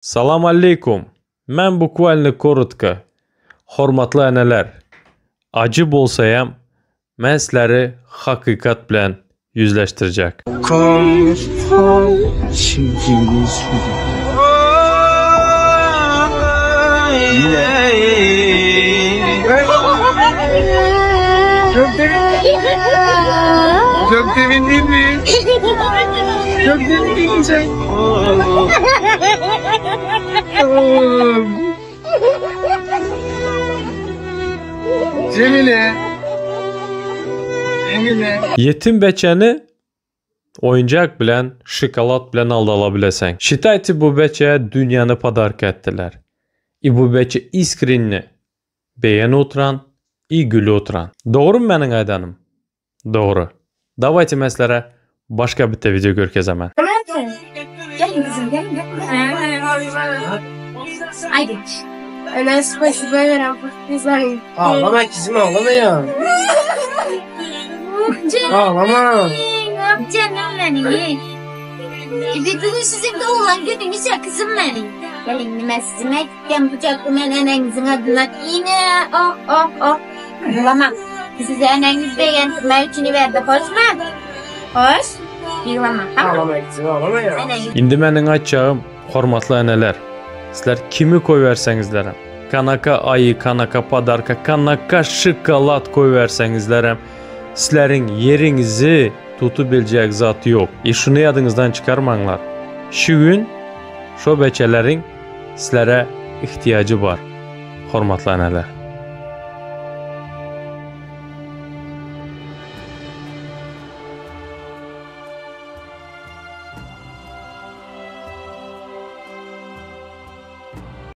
Salam aleykum. Mən bukvalni korotko. Hormatlı ənələr. Acı bolsayam, mən sizləri haqiqat bilən yüzləşdirəcək. Çok sevindim mi? Çok sevindim sen. Cemile. Cemile. Yetim beçəni oyuncaq bilən, şokolad bilən aldala biləsən. Считайте, bu beçəyə dünyanı padark etdilər. И bu beçə искренне beğeni oturan, и gülü oturan. Doğru mu mənim aydanım? Doğru. Давайте mən sizlərə başqa bir video görkezəmən. Gelin kızım, gelin. Haydi. Ana спасибо, не знаю. Ağlama kızım, ağlama ya. Ağlama. Canım benim. Bugün sizin doğulan gününüz ya kızım benim. Gelin mesleğime gittim bıçaklı menenenizin adına yine Yılamam. Size eneniz beğendirmek için verdi, hoş mu? Hoş. Yılamam. Ağlama kızım, ağlama ya. İndi mənim açacağım, hormatlı ənələr. Sizlər kimi koy versənizlərəm. Kanaka ayı, kanaka padarka, kanaka şokolad koy versənizlərəm. Sizlərin yerinizi tutu biləcək zat yox. Şunu yadınızdan çıxarmayınlar. Şu gün şu beçələrin sizlərə ihtiyacı var. Hormatlı ənələr.